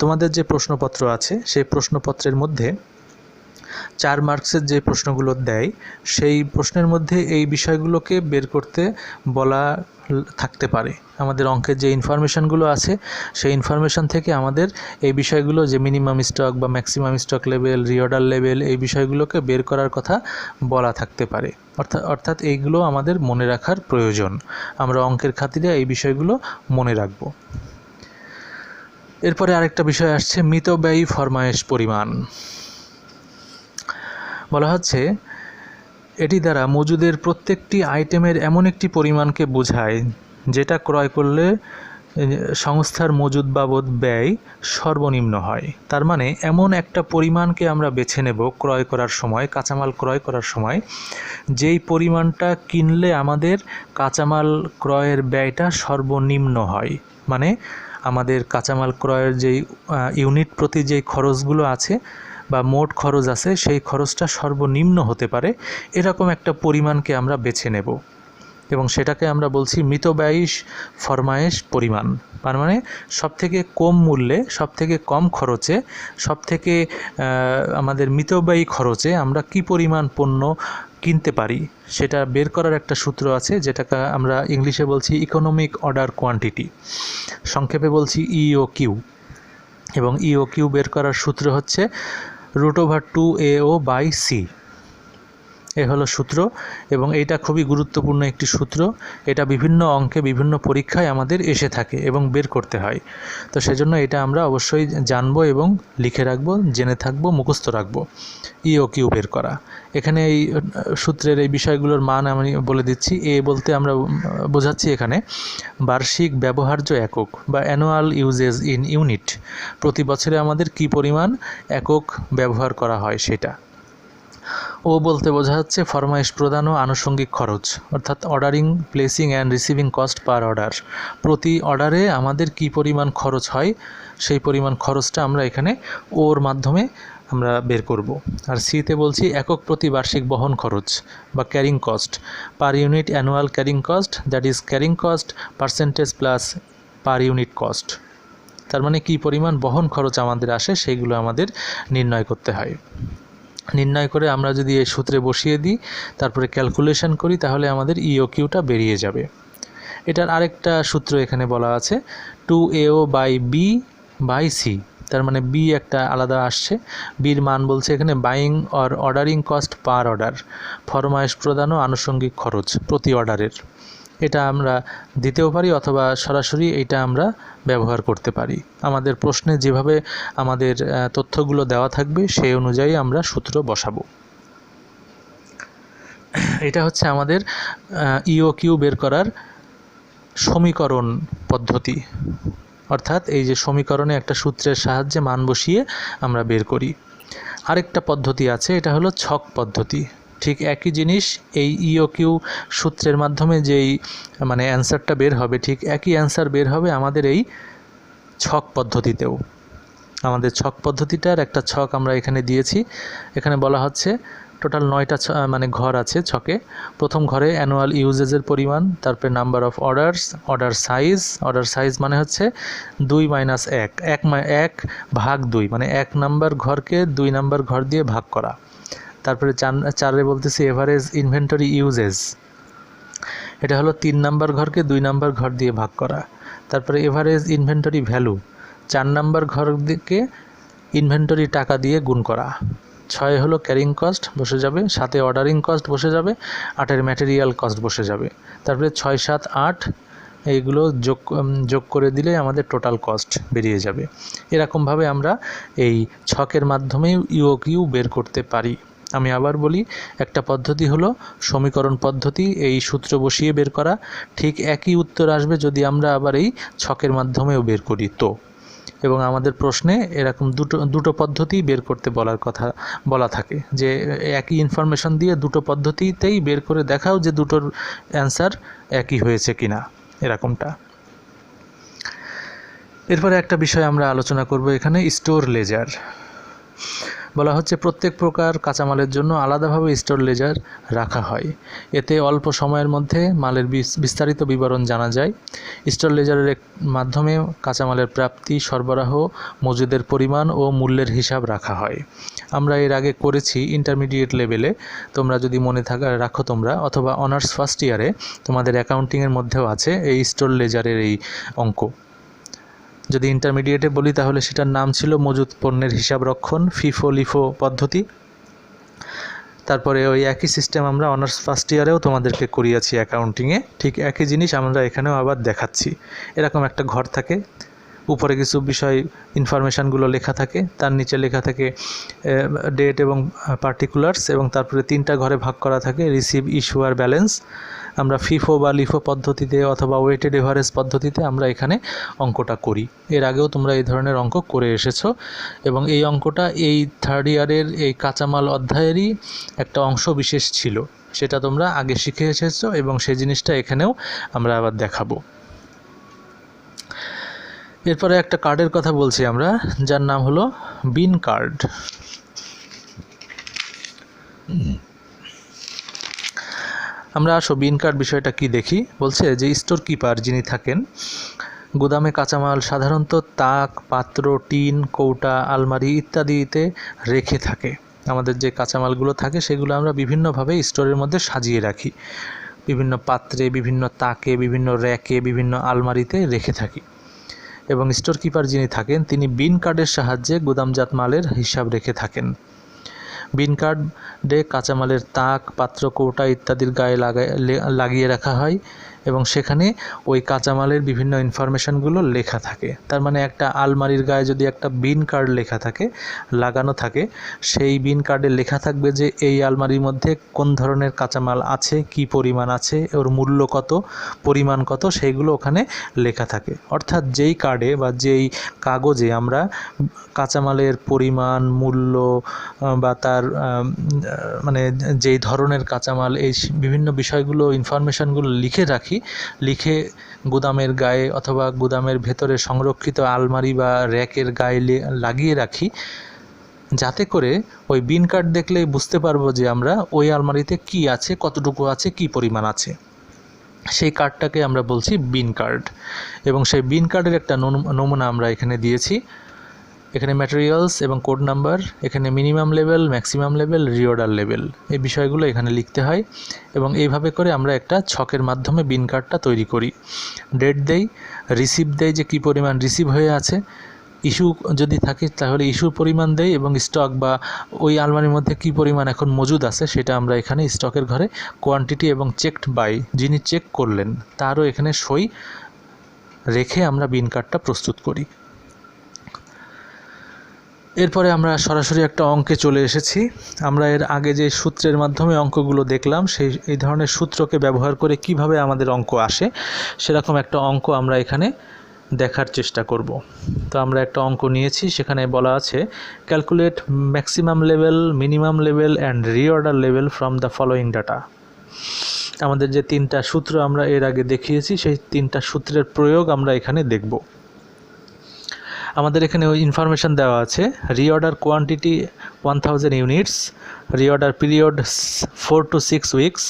তোমাদের যে প্রশ্নপত্র আছে সেই প্রশ্নপত্রের মধ্যে 4 মার্কসের যে প্রশ্নগুলো দেয় সেই প্রশ্নের মধ্যে এই বিষয়গুলোকে বের করতে বলা থাকতে পারে। আমাদের অঙ্কের যে ইনফরমেশানগুলো আছে সেই ইনফরমেশান থেকে আমাদের এই বিষয়গুলো যে মিনিমাম স্টক বা maximum stock level, reorder level, এই বিষয়গুলোকে বের করার কথা বলা থাকতে পারে। অর্থাৎ এইগুলো আমাদের মনে রাখার প্রয়োজন। আমরা অঙ্কের খাতিরে এই বিষয়গুলো মনে রাখব। এরপরে আরেকটা বিষয় আসছে মিতব্যয়ী ফরমায়েশ পরিমাণ। বলা হচ্ছে এটি দ্বারা মজুদের প্রত্যেকটি আইটেমের এমন একটি পরিমাণকে বোঝায় যেটা ক্রয় করলে সংস্থার মজুদ বাবদ ব্যয় সর্বনিম্ন হয়। তার মানে এমন একটা পরিমাণকে আমরা বেছে নেব ক্রয় করার সময়, কাঁচামাল ক্রয় করার সময়, যেই পরিমাণটা কিনলে আমাদের কাঁচামাল ক্রয়ের ব্যয়টা সর্বনিম্ন হয়। মানে আমাদের কাঁচামাল ক্রয়ের যেই ইউনিট প্রতি যেই খরচগুলো আছে বা মোট খরচ আছে সেই খরচটা সর্বনিম্ন হতে পারে, এরকম একটা পরিমাণকে আমরা বেছে নেব এবং সেটাকে আমরা বলছি মিতব্যয়ী ফরমায়েশ পরিমাণ। তার মানে সবথেকে কম মূল্যে, সবথেকে কম খরচে, সবথেকে আমাদের মিতব্যয়ী খরচে আমরা কি পরিমাণ পণ্য কিনতে পারি সেটা বের করার একটা সূত্র আছে, যেটাকে আমরা ইংলিশে বলছি ইকোনমিক অর্ডার কোয়ান্টিটি, সংক্ষেপে বলছি ইওকিউ। এবং ইওকিউ বের করার সূত্র হচ্ছে √2AO/C। এ হলো সূত্র এবং এইটা খুবই গুরুত্বপূর্ণ একটি সূত্র। এটা বিভিন্ন অঙ্কে বিভিন্ন পরীক্ষায় আমাদের এসে থাকে এবং বের করতে হয়। তো সেজন্য এটা আমরা অবশ্যই জানবো এবং লিখে রাখবো, জেনে থাকবো, মুখস্থ রাখবো। ইওকিউ বের করা, এখানে এই সূত্রের এই বিষয়গুলোর মান আমি বলে দিচ্ছি। এ বলতে আমরা বোঝাচ্ছি এখানে বার্ষিক ব্যবহার্য একক বা অ্যানুয়াল ইউজেজ ইন ইউনিট, প্রতি বছরে আমাদের কি পরিমাণ একক ব্যবহার করা হয় সেটা। ও বলতে বোঝা যাচ্ছে ফরমায়েশ প্রদান ও আনুষঙ্গিক খরচ, অর্থাৎ ordering, placing and receiving cost per order, প্রতি অর্ডারে আমাদের কি পরিমাণ খরচ হয় সেই পরিমাণ খরচটা আমরা এখানে ওর মাধ্যমে আমরা বের করব। আর সিতে বলছি একক প্রতি বার্ষিক বহন খরচ বা carrying cost, per unit annual carrying cost, that is carrying cost percentage plus per unit cost. তার মানে কি পরিমাণ বহন খরচ আমাদের আসে সেইগুলো আমাদের নির্ণয় করতে হয়। নির্ণয় করে আমরা যদি এই সূত্রে বসিয়ে দিই, তারপরে ক্যালকুলেশন করি, তাহলে আমাদের ইওকিউটা বেরিয়ে যাবে। এটার আরেকটা সূত্র এখানে বলা আছে 2AO/B/C। তার মানে বি একটা আলাদা আসছে, বির মান বলছে এখানে buying or ordering cost per order, ফরমায়েশ প্রদান ও আনুষঙ্গিক খরচ প্রতি অর্ডারের। এটা আমরা দিতেও পারি অথবা সরাসরি এটা আমরা ব্যবহার করতে পারি। আমাদের প্রশ্নে যেভাবে আমাদের তথ্যগুলো দেওয়া থাকবে সেই অনুযায়ী আমরা সূত্র বসাবো। এটা হচ্ছে আমাদের ইওকিউ বের করার সমীকরণ পদ্ধতি, অর্থাৎ এই যে সমীকরণে একটা সূত্রের সাহায্যে মান বসিয়ে আমরা বের করি। আরেকটা পদ্ধতি আছে, এটা হলো ছক পদ্ধতি। ঠিক একই জিনিস, এই ইওকিউ সূত্রের মাধ্যমে যেই মানে অ্যান্সারটা বের হবে, ঠিক একই অ্যান্সার বের হবে আমাদের এই ছক পদ্ধতিতেও। আমাদের ছক পদ্ধতিটার একটা ছক আমরা এখানে দিয়েছি। এখানে বলা হচ্ছে টোটাল 9টা মানে ঘর আছে ছকে। প্রথম ঘরে অ্যানুয়াল ইউজেজের পরিমাণ, তারপরে number of orders, order size মানে হচ্ছে 2 - 1, 1 ভাগ 2, মানে 1 নাম্বার ঘরকে 2 নাম্বার ঘর দিয়ে ভাগ করা। তারপরে 4 বলতেছি এভারেজ ইনভেন্টরি ইউজেস, এটা হলো 3 নাম্বার ঘরকে 2 নাম্বার ঘর দিয়ে ভাগ করা। তারপরে এভারেজ ইনভেন্টরি ভ্যালু, 4 নাম্বার ঘর দিকে ইনভেন্টরি টাকা দিয়ে গুণ করা। 6 হলো ক্যারিং কস্ট বসে যাবে, 7 অর্ডারিং কস্ট বসে যাবে, 8 ম্যাটেরিয়াল কস্ট বসে যাবে। তারপরে 6, 7, 8 এইগুলো যোগ করে দিলে আমাদের টোটাল কস্ট বেরিয়ে যাবে। এরকমভাবে আমরা এই ছকের মাধ্যমে ইওকিউ বের করতে পারি। আমি আবার বলি, একটা পদ্ধতি হলো সমীকরণ পদ্ধতি, এই সূত্র বসিয়ে বের করা। ঠিক একই উত্তর আসবে যদি আমরা আবার এই ছকের মাধ্যমেও বের করি তো। এবং আমাদের প্রশ্নে এরকম দুটো পদ্ধতি বের করতে বলা থাকে, যে একই ইনফরমেশন দিয়ে দুটো পদ্ধতিতেই বের করে দেখাও যে দুটোর অ্যান্সার একই হয়েছে কিনা, এরকমটা। এরপরে একটা বিষয় আমরা আলোচনা করব এখানে, স্টোর লেজার। বলা হচ্ছে প্রত্যেক প্রকার কাঁচামালের জন্য আলাদাভাবে স্টোর লেজার রাখা হয়। এতে অল্প সময়ের মধ্যে মালের বিস্তারিত বিবরণ জানা যায়। স্টোর লেজারের মাধ্যমে কাঁচামালের প্রাপ্তি, সরবরাহ, মজুদের পরিমাণ ও মূল্যের হিসাব রাখা হয়। আমরা এর আগে করেছি ইন্টারমিডিয়েট লেভেলে, তোমরা যদি মনে রাখো তোমরা, অথবা অনার্স ফার্স্ট ইয়ারে তোমাদের অ্যাকাউন্টিংয়ের মধ্যেও আছে এই স্টোর লেজারের এই অঙ্ক। যদি ইন্টারমিডিয়েটে বলি তাহলে সেটার নাম ছিল মজুদ পণ্যের হিসাব রক্ষণ, ফিফো লিফো পদ্ধতি। তারপরে ওই একই সিস্টেম আমরা অনার্স ফার্স্ট ইয়ারেও তোমাদেরকে করিয়েছি অ্যাকাউন্টিংয়ে, ঠিক একই জিনিস আমরা এখানেও আবার দেখাচ্ছি। এরকম একটা ঘর থাকে, উপরে কিছু বিষয় ইনফরমেশানগুলো লেখা থাকে, তার নিচে লেখা থাকে ডেট এবং পার্টিকুলার্স, এবং তারপরে 3টা ঘরে ভাগ করা থাকে রিসিভ, ইস্যু আর ব্যালেন্স। আমরা ফিফো বা লিফো পদ্ধতিতে অথবা ওয়েটেড এভারেজ পদ্ধতিতে আমরা এখানে অঙ্কটা করি। এর আগেও তোমরা এই ধরনের অঙ্ক করে এসেছো, এবং এই অঙ্কটা এই 3rd ইয়ারের এই কাঁচামাল অধ্যায়েরই একটা অংশ বিশেষ ছিল, সেটা তোমরা আগে শিখে এসেছো এবং সেই জিনিসটা এখানেও আমরা আবার দেখাবো। এরপরে একটা কার্ডের কথা বলছি আমরা, যার নাম হলো বিন কার্ড। আমরা আসো বিন কার্ড বিষয়টা কি দেখি। বলছে যে স্টোর কিপার যিনি থাকেন, গুদামে কাঁচামাল সাধারণত তাক, পাত্র, টিন, কৌটা, আলমারি ইত্যাদিতে রেখে থাকে। আমাদের যে কাঁচামালগুলো থাকে সেগুলো আমরা বিভিন্নভাবে স্টোরের মধ্যে সাজিয়ে রাখি, বিভিন্ন পাত্রে, বিভিন্ন তাকে, বিভিন্ন র্যাকে, বিভিন্ন আলমারিতে রেখে থাকি। এবং স্টোর কিপার যিনি থাকেন তিনি বিন কার্ডের সাহায্যে গুদামজাত মালের হিসাব রেখে থাকেন। বিন কার্ডে কাঁচামালের তাক, পাত্র, কৌটা ইত্যাদির গায়ে লাগিয়ে রাখা হয় এবং সেখানে ওই কাঁচামালের বিভিন্ন ইনফরমেশানগুলো লেখা থাকে। তার মানে একটা আলমারির গায়ে যদি একটা বিন কার্ড লেখা থাকে, লাগানো থাকে, সেই বিন কার্ডে লেখা থাকবে যে এই আলমারির মধ্যে কোন ধরনের কাঁচামাল আছে, কি পরিমাণ আছে, ওর মূল্য কত, পরিমাণ কত, সেইগুলো ওখানে লেখা থাকে। অর্থাৎ যেই কার্ডে বা যেই কাগজে আমরা কাঁচামালের পরিমাণ, মূল্য বা তার মানে যেই ধরনের কাঁচামাল, এই বিভিন্ন বিষয়গুলো, ইনফরমেশানগুলো লিখে গুদামের গায়ে অথবা গুদামের ভেতরে সংরক্ষিত আলমারি বা র্যাকের গায়ে লাগিয়ে রাখি, যাতে করে ওই বিন কার্ড দেখলেই বুঝতে পারবো যে আমরা ওই আলমারিতে কি আছে, কতটুকু আছে, কি পরিমাণ আছে। সেই কার্ডটাকে আমরা বলছি বিন কার্ড। এবং সেই বিন কার্ডের একটা নমুনা আমরা এখানে দিয়েছি। এখানে ম্যাটেরিয়ালস এবং কোড নাম্বার, এখানে minimum level, maximum level, reorder level, এই বিষয়গুলো এখানে লিখতে হয়। এবং এইভাবে করে আমরা একটা ছকের মাধ্যমে বিন কার্ডটা তৈরি করি। ডেট দেই, রিসিভ দেই যে কী পরিমাণ রিসিভ হয়ে আছে, ইস্যু যদি থাকে তাহলে ইস্যুর পরিমাণ দেই, এবং স্টক বা ওই আলমারির মধ্যে কী পরিমাণ এখন মজুদ আছে সেটা আমরা এখানে স্টকের ঘরে কোয়ান্টিটি এবং চেকড বাই, যিনি চেক করলেন তারও এখানে সই রেখে আমরা বিন কার্ডটা প্রস্তুত করি। এরপরে আমরা সরাসরি একটা অঙ্কে চলে এসেছি। আমরা এর আগে যে সূত্রের মাধ্যমে অঙ্কগুলো দেখলাম এই ধরনের সূত্রকে ব্যবহার করে কিভাবে আমাদের অঙ্ক আসে সেরকম একটা অঙ্ক আমরা এখানে দেখার চেষ্টা করব। তো আমরা একটা অঙ্ক নিয়েছি, সেখানে বলা আছে calculate maximum level, minimum level and reorder level from the following data. আমাদের যে তিনটা সূত্র আমরা এর আগে দেখিয়েছি সেই তিনটা সূত্রের প্রয়োগ আমরা এখানে দেখব। আমাদের এখানে ওই ইনফরমেশান দেওয়া আছে reorder quantity 1000 units, reorder period 4 to 6 weeks,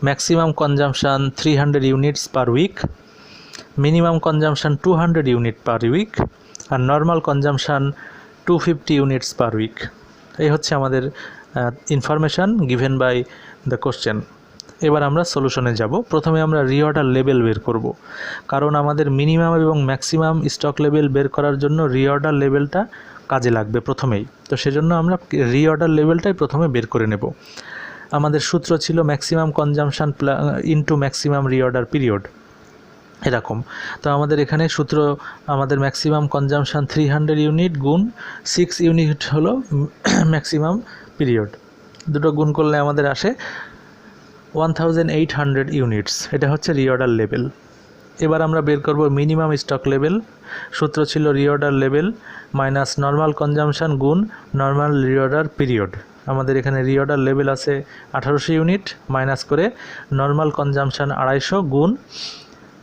maximum consumption 300 units per week, minimum consumption 200 unit per week, আর normal consumption 250 units per week. এই হচ্ছে আমাদের information given by the question. এবার আমরা সলিউশনে যাব। প্রথমে আমরা রিঅর্ডার লেভেল বের করব, কারণ আমাদের মিনিমাম এবং ম্যাক্সিমাম স্টক লেভেল বের করার জন্য রিঅর্ডার লেভেলটা কাজে লাগবে প্রথমেই। তো সেজন্য আমরা রিঅর্ডার লেভেলটাই প্রথমে বের করে নেব। আমাদের সূত্র ছিল maximum consumption into maximum reorder period, এরকম। তো আমাদের এখানে সূত্র, আমাদের ম্যাক্সিমাম কনজামশান 300 ইউনিট গুণ 6 ইউনিট হলো ম্যাক্সিমাম পিরিয়ড, দুটো গুণ করলে আমাদের আসে 1800 ইউনিটস। এটা হচ্ছে রিঅর্ডার লেভেল। এবার আমরা বের করব মিনিমাম স্টক লেভেল। সূত্র ছিল reorder level minus normal consumption গুণ নর্মাল রিঅর্ডার পিরিয়ড। আমাদের এখানে রিঅর্ডার লেভেল আছে 1800 ইউনিট, মাইনাস করে নর্মাল কনজামশান 250 গুণ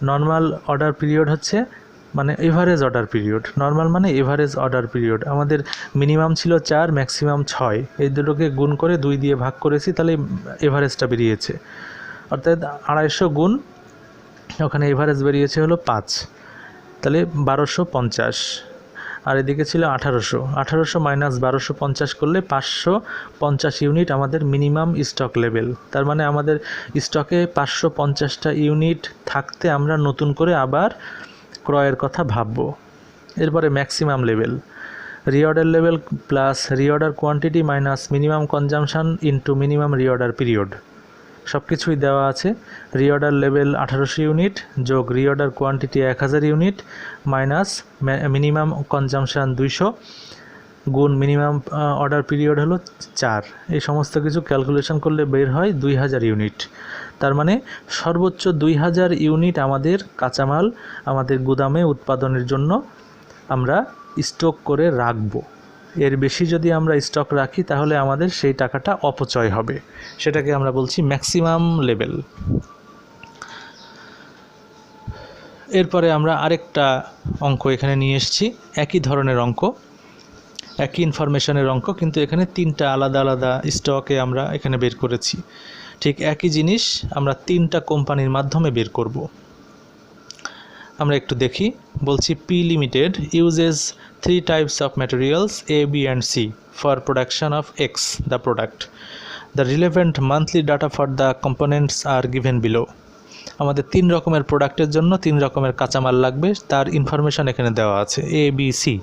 নর্মাল অর্ডার পিরিয়ড হচ্ছে মানে এভারেজ অর্ডার পিরিয়ড। নর্মাল মানে এভারেজ অর্ডার পিরিয়ড। আমাদের মিনিমাম ছিল 4, ম্যাক্সিমাম 6, এই দুটোকে গুণ করে 2 দিয়ে ভাগ করেছি, তাহলে এভারেজটা বেরিয়েছে। অর্থাৎ 250 গুণ ওখানে এভারেজ বেরিয়েছে হলো 5, তাহলে 1250। আর এদিকে ছিল 1800 মাইনাস 1250 করলে 550 ইউনিট আমাদের মিনিমাম স্টক লেভেল। তার মানে আমাদের স্টকে 550টা ইউনিট থাকতে আমরা নতুন করে আবার ক্রয়ের কথা ভাববো। এরপরে maximum level, reorder level plus reorder quantity minus minimum consumption into minimum reorder period, সব কিছুই দেওয়া আছে। রিঅর্ডার লেভেল 1800 ইউনিট যোগ reorder quantity 1000 unit minus minimum consumption 200 গুণ মিনিমাম অর্ডার পিরিয়ড হলো 4। এই সমস্ত কিছু ক্যালকুলেশন করলে বের হয় 2000 ইউনিট। তার মানে সর্বোচ্চ 2000 ইউনিট আমাদের কাঁচামাল আমাদের গুদামে উৎপাদনের জন্য আমরা স্টক করে রাখবো। এর বেশি যদি আমরা স্টক রাখি তাহলে আমাদের সেই টাকাটা অপচয় হবে, সেটাকে আমরা বলছি ম্যাক্সিমাম লেভেল। এরপরে আমরা আরেকটা অঙ্ক এখানে নিয়ে এসেছি, একই ধরনের অঙ্ক, একই ইনফরমেশনের অঙ্ক, কিন্তু এখানে 3টা আলাদা আলাদা স্টকে আমরা এখানে বের করেছি। ঠিক একই জিনিস আমরা 3টা কোম্পানির মাধ্যমে বের করব। আমরা একটু দেখি। বলছি P limited uses 3 types of materials A, B and C for production of X the product. The relevant monthly data for the components are given below. আমাদের 3 রকমের প্রোডাক্টের জন্য 3 রকমের কাঁচামাল লাগবে, তার ইনফরমেশান এখানে দেওয়া আছে A, B, C.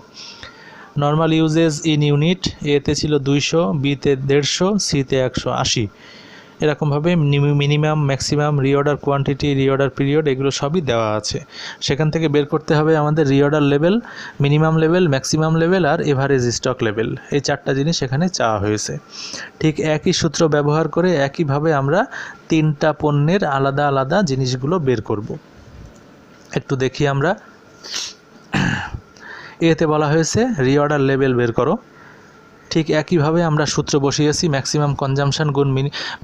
Normal usages in unit, এতে ছিল 200, বিতে 150, সিতে 180। এরকমভাবে minimum, maximum, reorder quantity, reorder period এগুলো সবই দেওয়া আছে। সেখান থেকে বের করতে হবে আমাদের reorder level, minimum level, maximum level আর এভারেজ স্টক লেভেল। এই 4টা জিনিস এখানে চাওয়া হয়েছে। ঠিক একই সূত্র ব্যবহার করে একইভাবে আমরা 3টা পণ্যের আলাদা আলাদা জিনিসগুলো বের করব। একটু দেখি আমরা। এতে বলা হয়েছে রিঅর্ডার লেভেল বের করো। ঠিক একইভাবে আমরা সূত্র বসিয়েছি, ম্যাক্সিমাম কনজামশান গুণ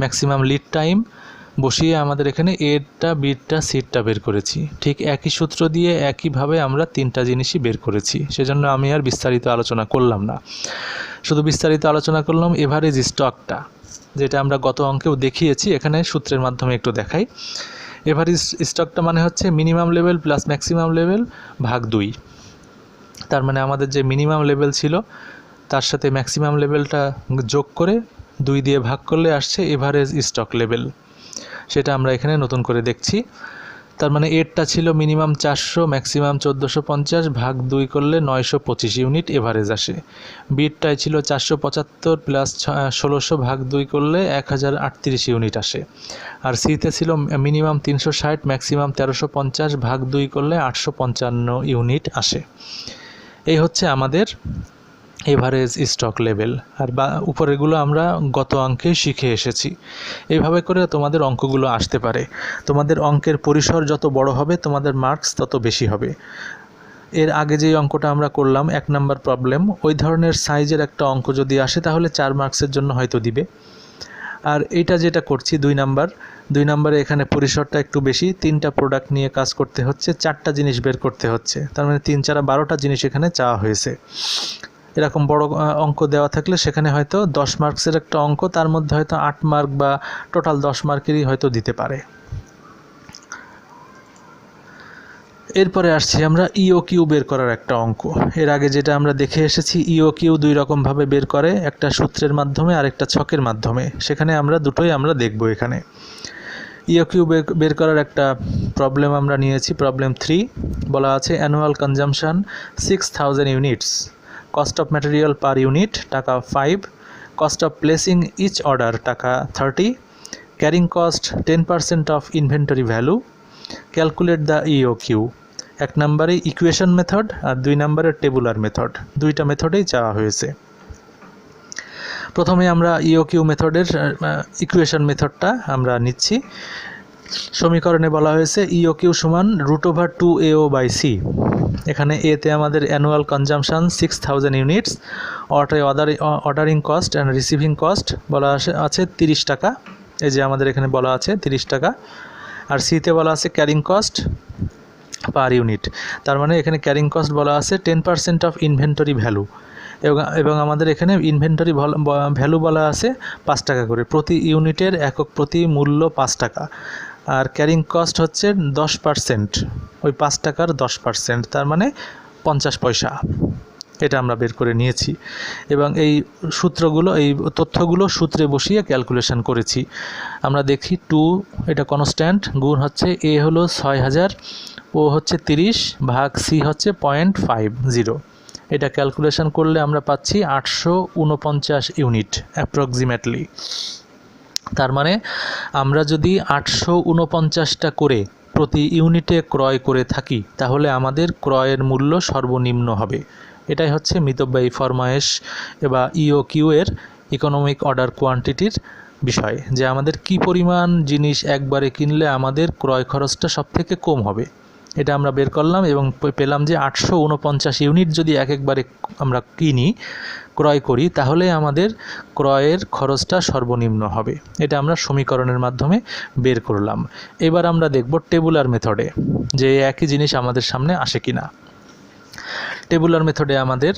ম্যাক্সিমাম লিড টাইম বসিয়ে আমাদের এখানে এটা, বিটা, সিটটা বের করেছি। ঠিক একই সূত্র দিয়ে একইভাবে আমরা 3টা জিনিসই বের করেছি, সেজন্য আমি আর বিস্তারিত আলোচনা করলাম না। শুধু বিস্তারিত আলোচনা করলাম এভারেজ স্টকটা, যেটা আমরা গত অঙ্কেও দেখিয়েছি, এখানে সূত্রের মাধ্যমে একটু দেখাই। এভারেজ স্টকটা মানে হচ্ছে minimum level plus maximum level ভাগ 2। তার মানে আমাদের যে মিনিমাম লেভেল ছিল তার সাথে ম্যাক্সিমাম লেভেলটা যোগ করে 2 দিয়ে ভাগ করলে আসছে এভারেজ স্টক লেভেল। সেটা আমরা এখানে নতুন করে দেখছি। তার মানে এরটা ছিল মিনিমাম 400, ম্যাক্সিমাম 1450, ভাগ 2 করলে 925 ইউনিট এভারেজ আসে। বিটটাই ছিল 475 প্লাস 1600 ভাগ 2 করলে 1038 ইউনিট আসে। আর সিতে ছিল মিনিমাম 360, ম্যাক্সিমাম 1350, ভাগ 2 করলে 855 ইউনিট আসে। এই হচ্ছে আমাদের এভারেজ স্টক লেভেল, আর উপরেগুলো আমরা গত অঙ্কে শিখে এসেছি। এইভাবে করে তোমাদের অঙ্কগুলো আসতে পারে। তোমাদের অঙ্কের পরিসর যত বড় হবে তোমাদের মার্কস তত বেশি হবে। এর আগে যে অঙ্কটা আমরা করলাম 1 নাম্বার প্রবলেম, ওই ধরনের সাইজের একটা অঙ্ক যদি আসে তাহলে 4 মার্কসের জন্য হয়তো দিবে। আর এইটা যেটা করছি 2 নাম্বারে এখানে পরিসরটা একটু বেশি, 3টা প্রোডাক্ট নিয়ে কাজ করতে হচ্ছে, 4টা জিনিস বের করতে হচ্ছে, তার মানে 3 4 12টা জিনিস এখানে চাওয়া হয়েছে। এরকম বড় অঙ্ক দেওয়া থাকলে সেখানে হয়তো 10 মার্কসের একটা অঙ্ক, তার মধ্যে হয়তো 8 মার্ক বা টোটাল 10 মার্কেরই হয়তো দিতে পারে। এরপরে আসছি আমরা ইওকিউ বের করার একটা অঙ্ক। এর আগে যেটা আমরা দেখে এসেছি ইওকিউ 2 রকমভাবে বের করে, একটা সূত্রের মাধ্যমে আর একটা ছকের মাধ্যমে। সেখানে আমরা দুটোই আমরা দেখব এখানে। ইওকিউ বের করার একটা প্রবলেম আমরা নিয়েছি, প্রবলেম 3। বলা আছে annual consumption 6000 units, cost of material per unit টাকা 5, cost of placing each order টাকা 30, carrying cost 10% of inventory value, calculate the EOQ. 1 নম্বরে ইকুয়েশন মেথড আর 2 নম্বরে টেবুলার মেথড, দুইটা মেথডেই চাওয়া হয়েছে। প্রথমে আমরা ইওকিউ মেথডের ইকুয়েশন মেথডটা আমরা নিচ্ছি। সমীকরণে বলা হয়েছে ইওকিউ সমান √2AO/C। এখানে এতে আমাদের annual consumption 6000 units, ordering cost and receiving cost বলা আছে 30 টাকা, এই যে আমাদের এখানে বলা আছে 30 টাকা। আর সিতে বলা আছে ক্যারিং কস্ট পার ইউনিট, তার মানে এখানে ক্যারিং কস্ট বলা আছে 10% অফ ইনভেন্টরি ভ্যালু, এবং আমাদের এখানে ইনভেন্টরি ভ্যালু বলা আছে 5 টাকা করে, প্রতি ইউনিটের একক প্রতি মূল্য 5 টাকা। আর ক্যারিং কস্ট হচ্ছে 10%, ওই 5 টাকার 10%, তার মানে 50 পয়সা। এটা আমরা বের করে নিয়েছি এবং এই সূত্রগুলো, এই তথ্যগুলো সূত্রে বসিয়ে ক্যালকুলেশন করেছি। আমরা দেখি 2 এটা কনস্ট্যান্ট, গুণ হচ্ছে এ হলো 6000, ও হচ্ছে 30 ভাগ সি হচ্ছে 0.50। এটা ক্যালকুলেশন করলে আমরা পাচ্ছি 849 ইউনিট অ্যাপ্রক্সিমেটলি। তার মানে আমরা যদি 849টা করে প্রতি ইউনিটে ক্রয় করে থাকি তাহলে আমাদের ক্রয়ের মূল্য সর্বনিম্ন হবে। এটাই হচ্ছে মিতব্যয়ী ফরমায়েশ বা ইওকিউ এর ইকোনমিক অর্ডার কোয়ান্টিটির বিষয়, যে আমাদের কি পরিমাণ জিনিস একবারে কিনলে আমাদের ক্রয় খরচটা সবথেকে কম হবে। এটা আমরা বের করলাম এবং পেলাম যে 849 ইউনিট যদি একবারে আমরা ক্রয় করি তাহলে আমাদের ক্রয়ের খরচটা সর্বনিম্ন হবে। এটা আমরা সমীকরণের মাধ্যমে বের করলাম। এবার আমরা দেখব টেবুলার মেথডে যে একই জিনিস আমাদের সামনে আসে কিনা। টেবুলার মেথডে আমাদের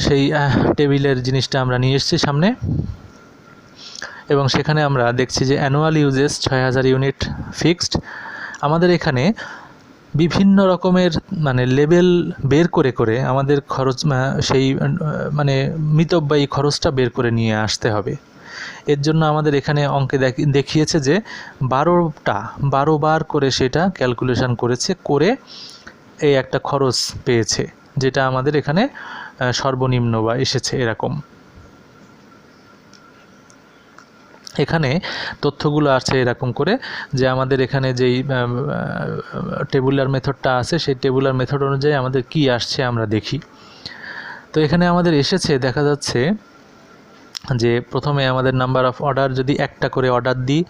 সেই টেবিলের জিনিসটা আমরা নিয়ে এসেছি সামনে, এবং সেখানে আমরা দেখছি যে অ্যানুয়াল ইউজেস 6000 ইউনিট ফিক্সড। আমাদের এখানে বিভিন্ন রকমের মানে লেভেল বের করে করে আমাদের খরচ সেই মানে মিতব্যয়ী খরচটা বের করে নিয়ে আসতে হবে। এর জন্য আমাদের এখানে অঙ্কে দেখিয়েছে যে 12 বার করে সেটা ক্যালকুলেশন করেছে, করে এই একটা খরচ পেয়েছে যেটা আমাদের এখানে সর্বনিম্ন বা এসেছে এরকম। এখানে তথ্যগুলো আছে এরকম করে যে আমাদের এখানে যেই টেবুলার মেথডটা আছে সেই টেবুলার মেথড অনুযায়ী আমাদের কি আসছে আমরা দেখি। তো এখানে আমাদের এসেছে, দেখা যাচ্ছে যে প্রথমে আমাদের নাম্বার অফ অর্ডার, যদি একটা করে অর্ডার দিই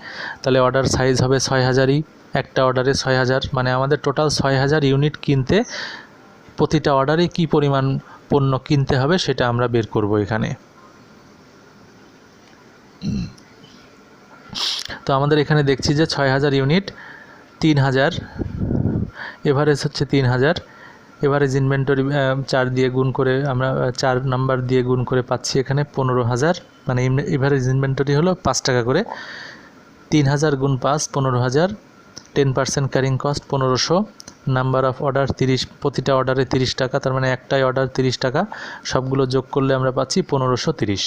তাহলে অর্ডার সাইজ হবে 6000ই, একটা অর্ডারে 6000, মানে আমাদের টোটাল 6000 ইউনিট কিনতে প্রতিটা অর্ডারে কি পরিমাণ পণ্য কিনতে হবে সেটা আমরা বের করব এখানে। তো আমাদের এখানে দেখছি যে 6000 ইউনিট 3000, এভারেজ হচ্ছে 3000, এভারেজ ইনভেন্টরি 4 দিয়ে গুণ করে আমরা 4 নাম্বার দিয়ে গুণ করে পাচ্ছি এখানে 15000, মানে এভারেজ ইনভেন্টরি হলো 5 টাকা করে, 3000 গুণ 5 15000, 10% carrying cost 1500, number of order 30, প্রতিটা অর্ডারে 30 টাকা, তার মানে একটাই অর্ডার 30 টাকা, সবগুলো যোগ করলে আমরা পাচ্ছি 1530।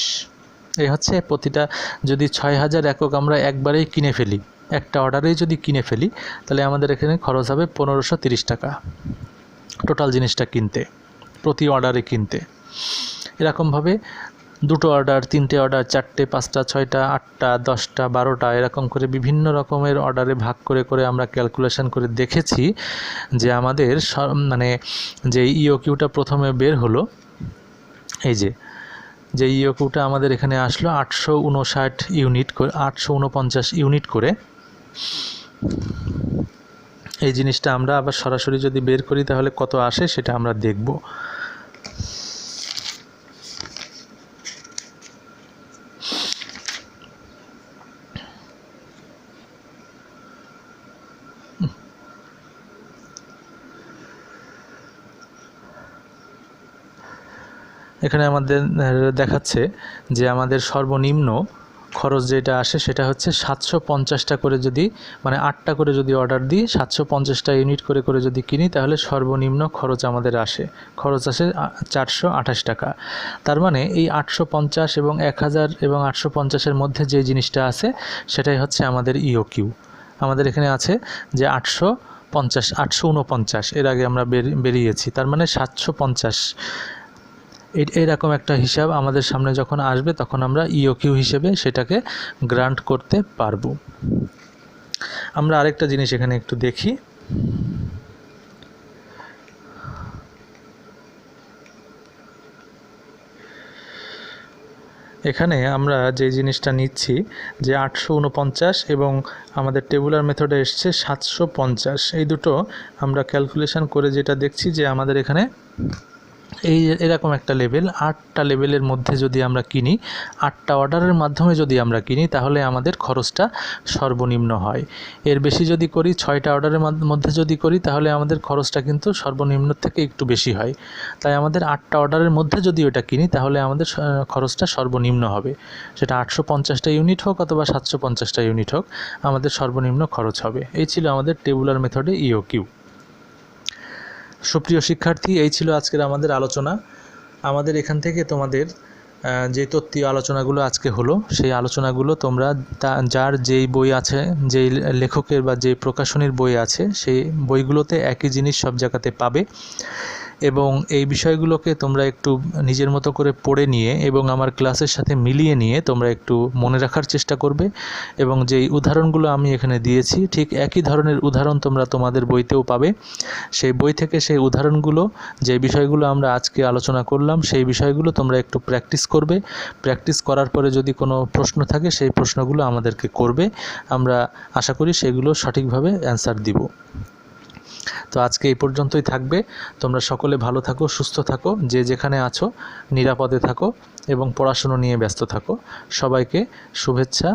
এই হচ্ছে প্রতিটা, যদি 6000 একক আমরা একবারেই কিনে ফেলি, একটা অর্ডারেই যদি কিনে ফেলি তাহলে আমাদের এখানে খরচ হবে 1530 টাকা টোটাল জিনিসটা কিনতে, প্রতি অর্ডারে কিনতে। এরকমভাবে 2টো অর্ডার, 3টে অর্ডার, 4টে, 5টা, 6টা, 8টা, 10টা, 12টা এরকম করে বিভিন্ন রকমের অর্ডারে ভাগ করে করে আমরা ক্যালকুলেশন করে দেখেছি যে আমাদের মানে যে ইওকিউটা প্রথমে বের হলো এই যে ইওকিউটা আমাদের এখানে আসলো 859 ইউনিট করে, 849 ইউনিট করে। এই জিনিসটা আমরা আবার সরাসরি যদি বের করি তাহলে কত আসে সেটা আমরা দেখব। এখানে আমাদের দেখাচ্ছে যে আমাদের সর্বনিম্ন খরচ যেটা আসে সেটা হচ্ছে 750টা করে, যদি মানে 8টা করে যদি অর্ডার দিই, 750টা ইউনিট করে করে যদি কিনি, তাহলে সর্বনিম্ন খরচ আমাদের আসে 428 টাকা। তার মানে এই 850 এবং 1000 এবং 850-এর মধ্যে যে জিনিসটা আছে সেটাই হচ্ছে আমাদের ইওকিউ। আমাদের এখানে আছে যে 849, এর আগে আমরা বেরিয়েছি, তার মানে 750। এরকম একটা হিসাব আমাদের সামনে যখন আসবে তখন আমরা ইওকিউ হিসেবে সেটাকে গ্রান্ট করতে পারবো। আমরা আরেকটা জিনিস এখানে একটু দেখি। এখানে আমরা যে জিনিসটা নিচ্ছি যে 849 এবং আমাদের টেবুলার মেথডে এসছে 750, এই দুটো আমরা ক্যালকুলেশন করে যেটা দেখছি যে আমাদের এখানে এরকম একটা লেভেল, 8টা লেভেলের মধ্যে যদি আমরা কিনি, 8টা অর্ডারের মাধ্যমে যদি আমরা কিনি, তাহলে আমাদের খরচটা সর্বনিম্ন হয়। এর বেশি যদি করি, 6টা অর্ডারের মধ্যে যদি করি, তাহলে আমাদের খরচটা কিন্তু সর্বনিম্ন থেকে একটু বেশি হয়। তাই আমাদের 8টা অর্ডারের মধ্যে যদি ওটা কিনি, তাহলে আমাদের খরচটা সর্বনিম্ন হবে। সেটা 850টা ইউনিট হোক অথবা 750টা ইউনিট হোক, আমাদের সর্বনিম্ন খরচ হবে। এই ছিল আমাদের টেবুলার মেথডে ইওকিউ। সুপ্রিয় শিক্ষার্থী, এই ছিল আজকের আমাদের আলোচনা। আমাদের এখান থেকে তোমাদের যে তত্ত্বীয় আলোচনাগুলো আজকে হলো, সেই আলোচনাগুলো তোমরা যার যেই বই আছে, যেই লেখকের বা যে প্রকাশনীর বই আছে, সেই বইগুলোতে একই জিনিস সব জায়গাতে পাবে। এবং এই বিষয়গুলোকে তোমরা একটু নিজের মতো করে পড়ে নিয়ে এবং আমার ক্লাসের সাথে মিলিয়ে নিয়ে তোমরা একটু মনে রাখার চেষ্টা করবে। এবং যেই উদাহরণগুলো আমি এখানে দিয়েছি, ঠিক একই ধরনের উদাহরণ তোমরা তোমাদের বইতেও পাবে। সেই বই থেকে সেই উদাহরণগুলো, যে বিষয়গুলো আমরা আজকে আলোচনা করলাম, সেই বিষয়গুলো তোমরা একটু প্র্যাকটিস করবে। প্র্যাকটিস করার পরে যদি কোনো প্রশ্ন থাকে, সেই প্রশ্নগুলো আমাদেরকে করবে। আমরা আশা করি সেগুলো সঠিকভাবে অ্যান্সার দিব। তো আজকে এই পর্যন্তই থাকবে। তোমরা সকলে ভালো থাকো, সুস্থ থাকো, যে যেখানে আছো নিরাপদে থাকো এবং পড়াশুনো নিয়ে ব্যস্ত থাকো। সবাইকে শুভেচ্ছা,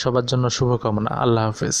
সবার জন্য শুভকামনা। আল্লাহ হাফেজ।